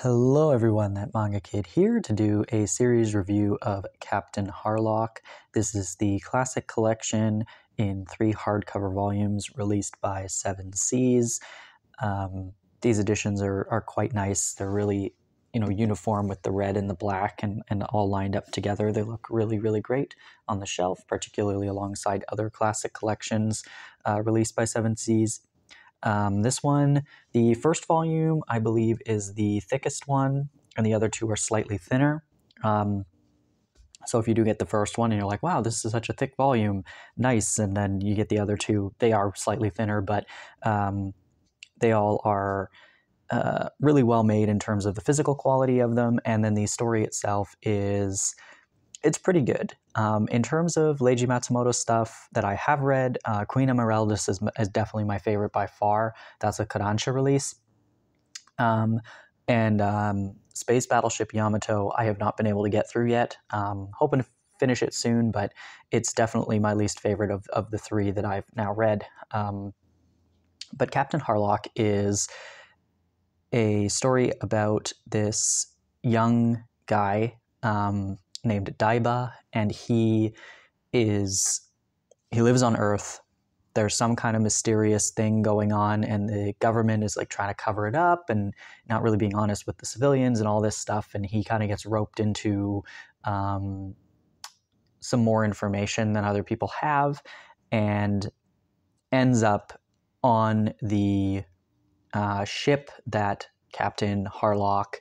Hello everyone, that Manga Kid here to do a series review of Captain Harlock. This is the classic collection in 3 hardcover volumes released by Seven Seas. These editions are quite nice. They're really, uniform with the red and the black and all lined up together. They look really, really great on the shelf, particularly alongside other classic collections released by Seven Seas. This one, the first volume, I believe, is the thickest one, and the other two are slightly thinner. So if you do get the first one and you're like, wow, this is such a thick volume, nice, and then you get the other two, they are slightly thinner, but they all are really well made in terms of the physical quality of them, and then the story itself it's pretty good. In terms of Leiji Matsumoto stuff that I have read, Queen Emeraldus is definitely my favorite by far. That's a Kodansha release. Space Battleship Yamato, I have not been able to get through yet. Hoping to finish it soon, but it's definitely my least favorite of the 3 that I've now read. But Captain Harlock is a story about this young guy named Daiba, and he lives on Earth. There's some kind of mysterious thing going on, and the government is like trying to cover it up and not really being honest with the civilians and all this stuff, and he kind of gets roped into some more information than other people have, and ends up on the ship that Captain Harlock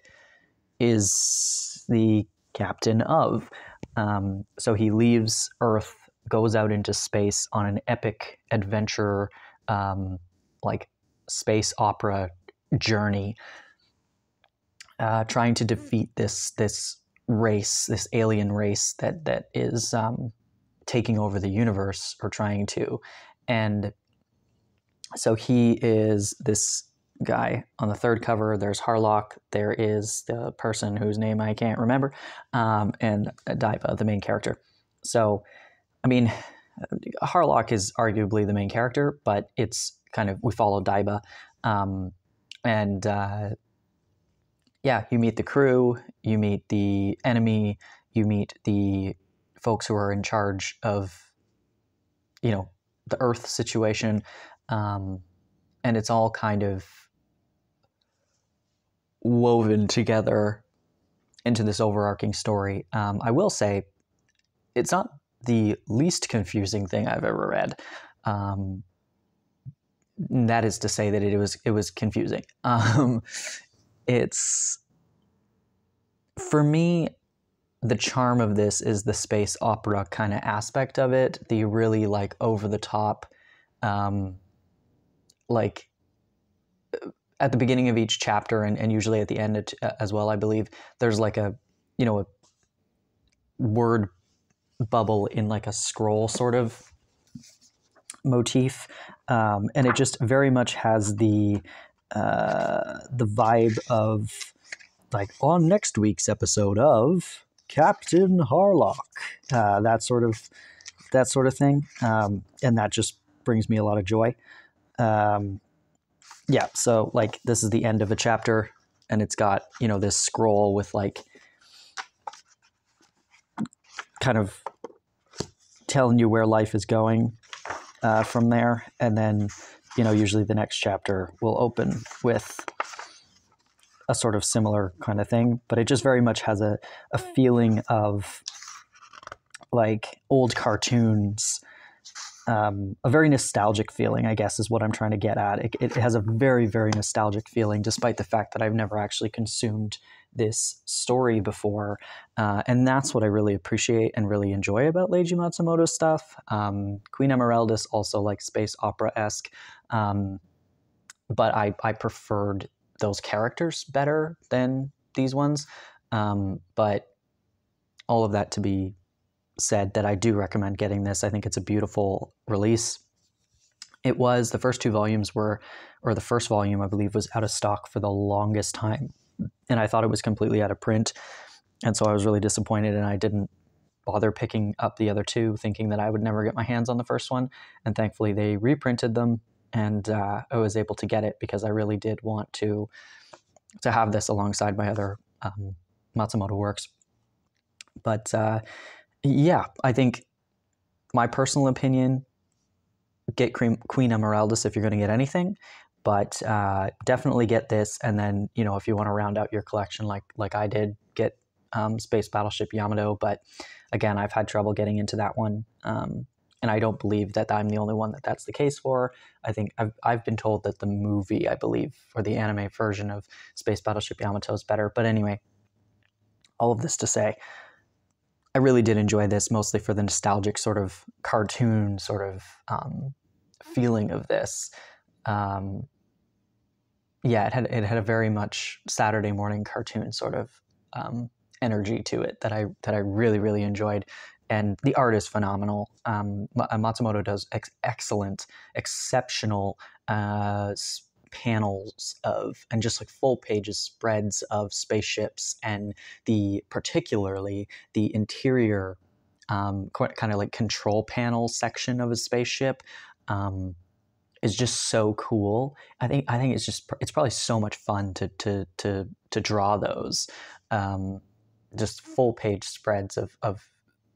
is the captain of. So he leaves Earth, goes out into space on an epic adventure, like space opera journey, trying to defeat this race, this alien race that is taking over the universe, or trying to. And so he is this guy. On the 3rd cover, there's Harlock, there is the person whose name I can't remember, and Daiba, the main character. So, I mean, Harlock is arguably the main character, but it's kind of, we follow Daiba. You meet the crew, you meet the enemy, you meet the folks who are in charge of, the Earth situation, and it's all kind of woven together into this overarching story. I will say it's not the least confusing thing I've ever read. That is to say that it was confusing. It's, for me, the charm of this is the space opera kind of aspect of it, the really like over the top, like at the beginning of each chapter and usually at the end as well, I believe, there's like a word bubble in like a scroll sort of motif, and it just very much has the vibe of like, on next week's episode of Captain Harlock, that sort of thing, and that just brings me a lot of joy. So like this is the end of a chapter, and it's got this scroll with like kind of telling you where life is going from there, and then usually the next chapter will open with a sort of similar kind of thing, but it just very much has a feeling of like old cartoons, a very nostalgic feeling, I guess, is what I'm trying to get at. It has a very, very nostalgic feeling, despite the fact that I've never actually consumed this story before, and that's what I really appreciate and really enjoy about Leiji Matsumoto stuff. Queen Emeraldus also like space opera-esque, but I preferred those characters better than these ones. But all of that to be said, that I do recommend getting this. I think it's a beautiful release. It was, the first 2 volumes were, or the first volume, I believe, was out of stock for the longest time. And I thought it was completely out of print. And so I was really disappointed, and I didn't bother picking up the other 2, thinking that I would never get my hands on the first one. And thankfully they reprinted them, and I was able to get it because I really did want to to have this alongside my other Matsumoto works. But yeah, I think my personal opinion, get Queen Emeraldus if you're going to get anything, but definitely get this. And then, you know, if you want to round out your collection like I did, get Space Battleship Yamato. But again, I've had trouble getting into that one. And I don't believe that I'm the only one that that's the case for. I think I've been told that the movie, I believe, or the anime version of Space Battleship Yamato is better. But anyway, all of this to say, I really did enjoy this, mostly for the nostalgic sort of cartoon sort of feeling of this. Yeah, it had a very much Saturday morning cartoon sort of energy to it that I really, really enjoyed. And the art is phenomenal. Matsumoto does excellent, exceptional panels of, and just like full pages spreads of spaceships, and particularly the interior kind of like control panel section of a spaceship is just so cool. I think it's probably so much fun to draw those just full page spreads of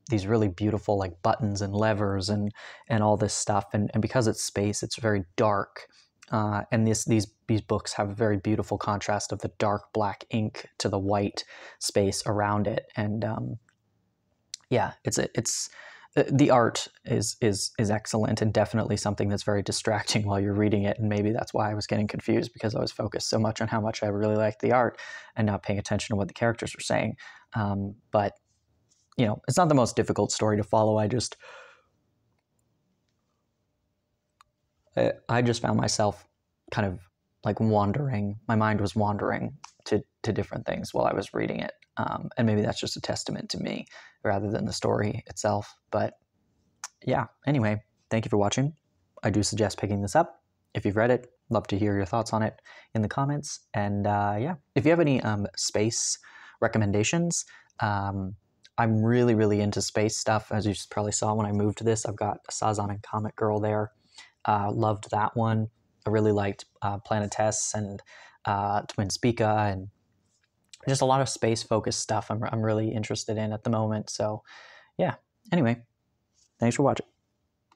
these really beautiful like buttons and levers and all this stuff, and because it's space, it's very dark, and these books have a very beautiful contrast of the dark black ink to the white space around it. And yeah, it's the art is excellent, and definitely something that's very distracting while you're reading it. And maybe that's why I was getting confused, because I was focused so much on how much I really liked the art and not paying attention to what the characters were saying. But you know, it's not the most difficult story to follow. I just found myself kind of like wandering. My mind was wandering to different things while I was reading it. And maybe that's just a testament to me rather than the story itself. But yeah, anyway, thank you for watching. I do suggest picking this up. If you've read it, love to hear your thoughts on it in the comments. And yeah, if you have any space recommendations, I'm really, really into space stuff. As you probably saw when I moved to this, I've got Sazan and Comet Girl there. Loved that one. I really liked Planetess and Twin Speaka, and just a lot of space-focused stuff I'm really interested in at the moment. So yeah, anyway, thanks for watching.